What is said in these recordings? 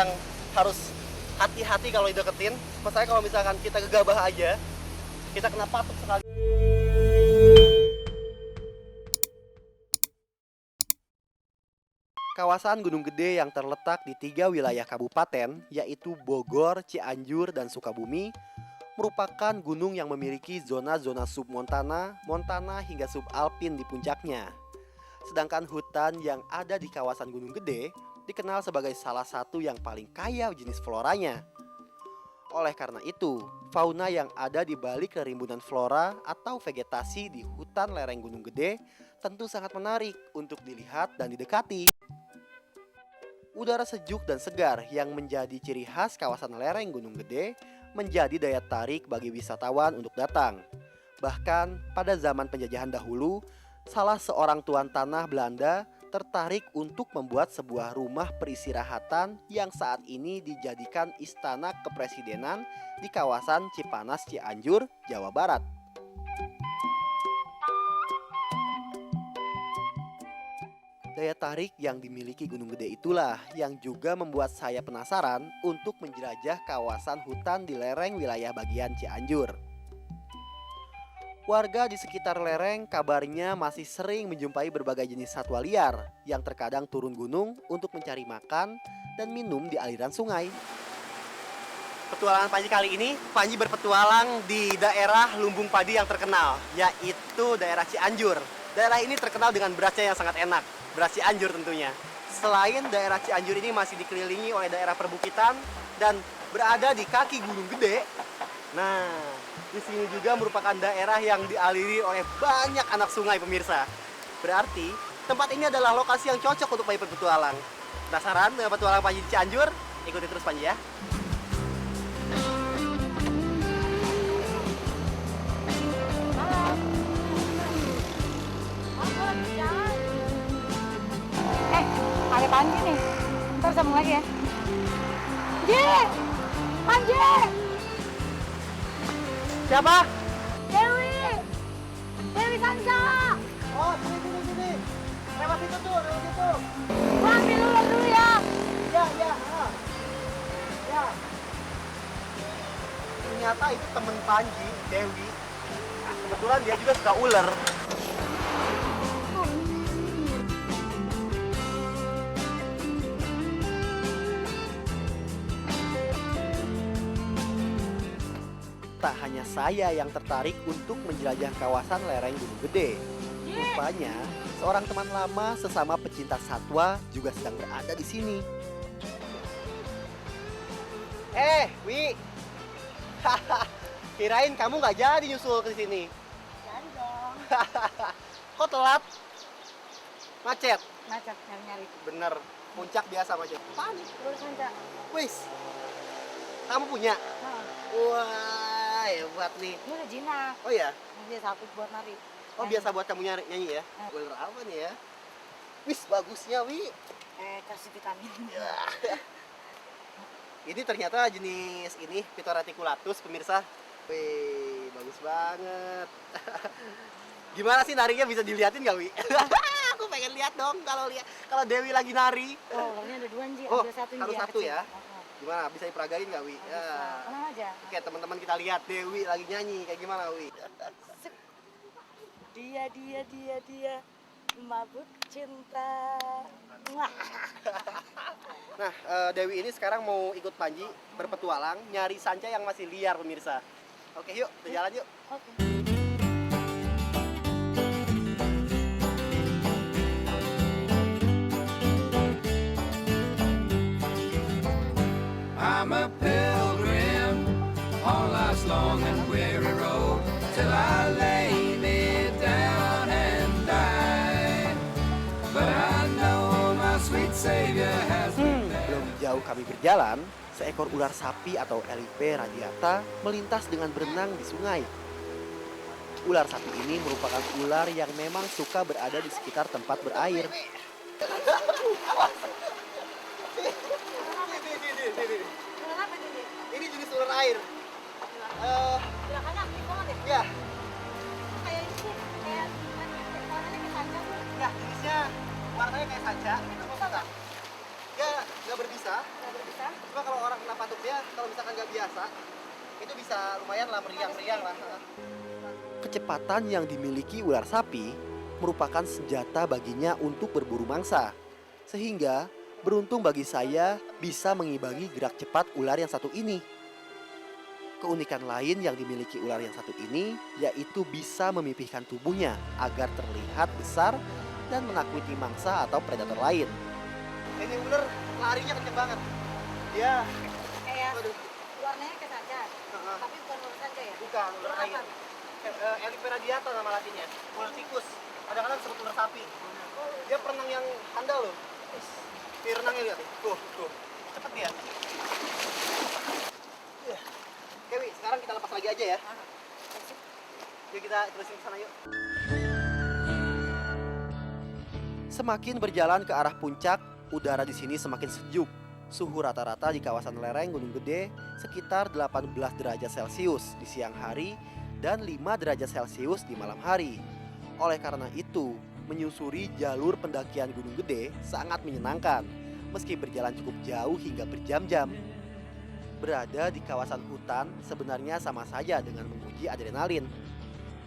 yang harus hati-hati kalau dideketin. Masalahnya kalau misalkan kita gegabah aja, kita kena patuk sekali. Kawasan Gunung Gede yang terletak di 3 wilayah kabupaten, yaitu Bogor, Cianjur, dan Sukabumi, merupakan gunung yang memiliki zona-zona submontana, montana, hingga subalpin di puncaknya. Sedangkan hutan yang ada di kawasan Gunung Gede dikenal sebagai salah satu yang paling kaya jenis floranya. Oleh karena itu, fauna yang ada di balik kerimbunan flora atau vegetasi di hutan lereng Gunung Gede tentu sangat menarik untuk dilihat dan didekati. Udara sejuk dan segar yang menjadi ciri khas kawasan lereng Gunung Gede menjadi daya tarik bagi wisatawan untuk datang. Bahkan pada zaman penjajahan dahulu, salah seorang tuan tanah Belanda tertarik untuk membuat sebuah rumah peristirahatan yang saat ini dijadikan istana kepresidenan di kawasan Cipanas, Cianjur, Jawa Barat. Daya tarik yang dimiliki Gunung Gede itulah yang juga membuat saya penasaran untuk menjelajah kawasan hutan di lereng wilayah bagian Cianjur. Warga di sekitar lereng kabarnya masih sering menjumpai berbagai jenis satwa liar yang terkadang turun gunung untuk mencari makan dan minum di aliran sungai. Petualangan Panji kali ini, Panji berpetualang di daerah lumbung padi yang terkenal, yaitu daerah Cianjur. Daerah ini terkenal dengan berasnya yang sangat enak, beras Cianjur tentunya. Selain daerah Cianjur ini masih dikelilingi oleh daerah perbukitan dan berada di kaki Gunung Gede. Nah, di sini juga merupakan daerah yang dialiri oleh banyak anak sungai pemirsa. Berarti tempat ini adalah lokasi yang cocok untuk Panji berpetualang. Penasaran dengan petualang Panji di Cianjur? Ikuti terus Panji ya. Ada Panji nih, ntar sambung lagi ya. Panji! Siapa? Dewi! Dewi Sansa! Oh, sini. Lewat situ tuh, lewat situ. Gua ambil dulu ya. Ya. Ternyata itu temen Panji, Dewi. Nah, kebetulan dia juga suka ular. Tak hanya saya yang tertarik untuk menjelajah kawasan lereng Gunung Gede. Rupanya, seorang teman lama sesama pecinta satwa juga sedang berada di sini. Wi. Kirain kamu nggak jadi nyusul ke sini. Jadi dong. Kok telat? Macet. Macet nyari-nyari. Bener, puncak biasa macet. Apaan? Terus Sansa. Wis. Kamu punya? Nah, Wah, hebat nih. ini udah jinak. Oh ya? Ini sakit buat nari. Oh, biasa buat kamu nyanyi ya? Ular apa nih ya? Wis, bagusnya, Wi. Kasih vitamin. Ya. Ini ternyata jenis ini Piton reticulatus, pemirsa. Wih, bagus banget. Gimana sih narinya, bisa dilihatin nggak, Wi? Aku pengen lihat dong kalau Dewi lagi nari. Oh, ini ada dua Nji, Oh, ambil satu Nji harus yang satu kecil. ya? Gimana, bisa diperagain nggak, Wi? Bisa. Tenang aja. Oke, teman-teman kita lihat Dewi lagi nyanyi kayak gimana, Wi? Dia mabuk cinta. Wah. Nah, Dewi ini sekarang mau ikut Panji berpetualang nyari sanca yang masih liar, pemirsa. Oke, yuk, kita jalan yuk. Oke. I'm a pilgrim on life's long and weary road till I lay me down and die. But I know my sweet Savior has been there. Belum jauh kami berjalan, seekor ular sapi atau Elipe radiata melintas dengan berenang di sungai. Ular sapi ini merupakan ular yang memang suka berada di sekitar tempat berair. Kenapa ini? Ini jenis ular air. Gerakannya aktif banget ya? Ya, Kayak ini sih, kayak warnanya kayak sanca tuh. ya jenisnya warnanya kayak sanca. Itu bisa nggak? Ya, nggak berbisa. berbisa. Nggak berbisa. Cuma kalau orang kena patuknya, kalau misalkan nggak biasa, itu bisa lumayan lah meriang-meriang lah. Kecepatan yang dimiliki ular sapi merupakan senjata baginya untuk berburu mangsa. Sehingga beruntung bagi saya bisa mengimbangi gerak cepat ular yang satu ini. Keunikan lain yang dimiliki ular yang satu ini yaitu bisa memipihkan tubuhnya agar terlihat besar dan menakuti mangsa atau predator lain. Ini ular larinya kenceng banget. Dia Kayak waduh, warnanya kayak saja. Heeh. Tapi bukan ular saja ya. bukan ular Ular lain. apa? Elipera diata nama latinnya. Ular tikus. Kadang-kadang disebut ular sapi. Dia perenang yang handal loh. Dia renangnya lihat. Tuh. Cepet dia. Oke, Wi, sekarang kita lepas lagi aja ya. Yuk kita terusin ke sana yuk. Semakin berjalan ke arah puncak, udara di sini semakin sejuk. Suhu rata-rata di kawasan lereng Gunung Gede sekitar 18 derajat Celcius di siang hari dan 5 derajat Celcius di malam hari. Oleh karena itu, menyusuri jalur pendakian Gunung Gede sangat menyenangkan, meski berjalan cukup jauh hingga berjam-jam. Berada di kawasan hutan sebenarnya sama saja dengan menguji adrenalin.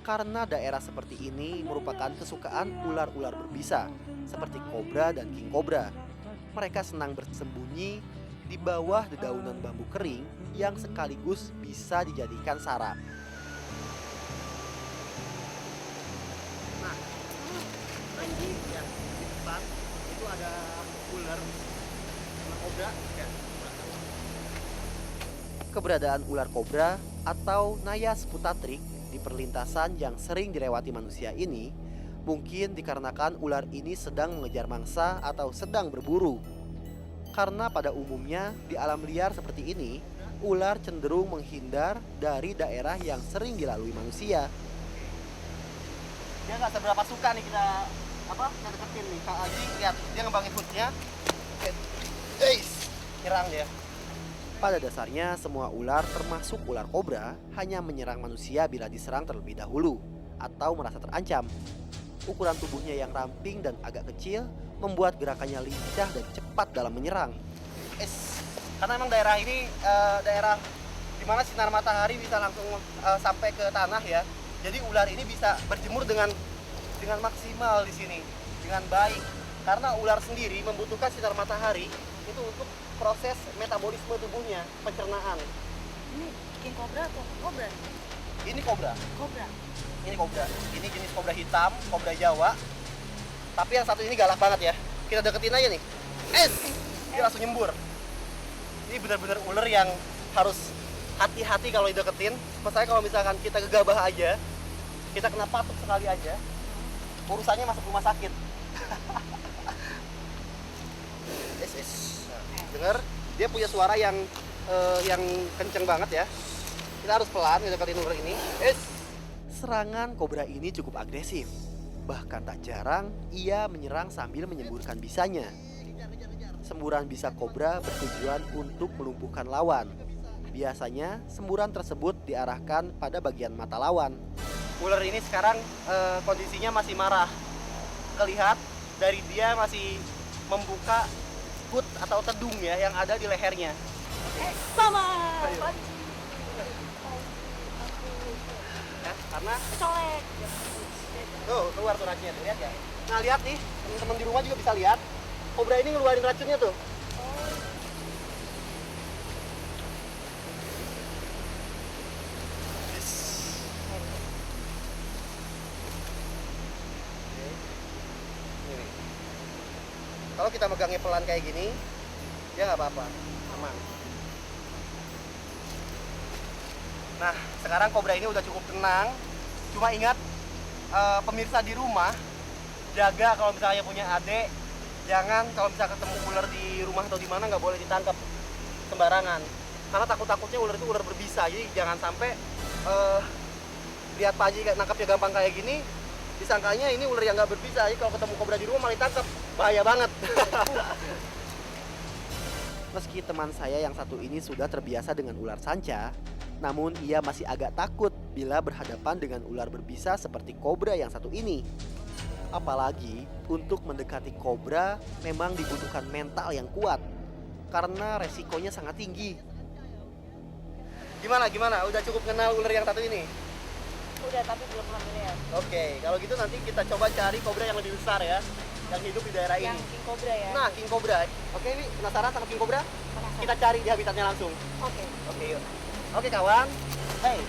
Karena daerah seperti ini merupakan kesukaan ular-ular berbisa, seperti kobra dan king kobra. Mereka senang bersembunyi di bawah dedaunan bambu kering yang sekaligus bisa dijadikan sarang. Nah, anjing ya, di depan itu ada ular kobra ya. Keberadaan ular kobra atau Nayas putatrik di perlintasan yang sering dilewati manusia ini mungkin dikarenakan ular ini sedang mengejar mangsa atau sedang berburu. Karena pada umumnya di alam liar seperti ini, ular cenderung menghindar dari daerah yang sering dilalui manusia. Dia nggak seberapa suka nih kita deketin nih. Kak Aji lihat dia ngembangin hoodnya, nyerang dia. Pada dasarnya semua ular termasuk ular kobra hanya menyerang manusia bila diserang terlebih dahulu atau merasa terancam. Ukuran tubuhnya yang ramping dan agak kecil membuat gerakannya lincah dan cepat dalam menyerang. Karena emang daerah ini daerah di mana sinar matahari bisa langsung sampai ke tanah ya. Jadi ular ini bisa berjemur dengan maksimal di sini, dengan baik. Karena ular sendiri membutuhkan sinar matahari itu untuk proses metabolisme tubuhnya, pencernaan. Ini king kobra atau kobra? Ini kobra. Kobra. Ini kobra. Ini jenis kobra hitam, kobra Jawa. Tapi yang satu ini galak banget ya. Kita deketin aja nih. Dia langsung nyembur. Ini benar-benar ular yang harus hati-hati kalau dideketin. Masalahnya kalau misalkan kita gegabah aja, kita kena patuk sekali aja, urusannya masuk rumah sakit. Dengar, dia punya suara yang kenceng banget ya. Kita harus pelan ngedeketin ular ini. Serangan kobra ini cukup agresif. Bahkan tak jarang ia menyerang sambil menyemburkan bisanya. Semburan bisa kobra bertujuan untuk melumpuhkan lawan. Biasanya semburan tersebut diarahkan pada bagian mata lawan. Ular ini sekarang kondisinya masih marah. Terlihat dari dia masih membuka hood atau tedung ya yang ada di lehernya. Sama. Ya, karena Colek. tuh keluar tuh racunnya, tuh, lihat ya. Nah lihat nih, teman-teman di rumah juga bisa lihat. Kobra ini ngeluarin racunnya tuh. Ini. Kalau kita megangnya pelan kayak gini, dia nggak apa-apa, aman. Nah, sekarang kobra ini udah cukup tenang. Cuma ingat, pemirsa di rumah, jaga kalau misalnya punya adik, jangan kalau misalnya ketemu ular di rumah atau di mana nggak boleh ditangkap sembarangan. Karena takut-takutnya ular itu ular berbisa, jadi jangan sampai lihat Pak Haji nangkapnya gampang kayak gini, disangkanya ini ular yang nggak berbisa. Jadi kalau ketemu kobra di rumah malah ditangkap, bahaya banget. Meski teman saya yang satu ini sudah terbiasa dengan ular sanca, namun ia masih agak takut bila berhadapan dengan ular berbisa seperti kobra yang satu ini. Apalagi untuk mendekati kobra memang dibutuhkan mental yang kuat. karena resikonya sangat tinggi. Gimana? Udah cukup kenal ular yang satu ini? Udah, tapi belum familiar. Oke, kalau gitu nanti kita coba cari kobra yang lebih besar ya, yang hidup di daerah Yang ini. king cobra ya. Nah, king cobra. Oke, Wi, penasaran sama king cobra? Penasaran. Kita cari di habitatnya langsung. Oke. Oke, yuk. Oke, kawan. Hey,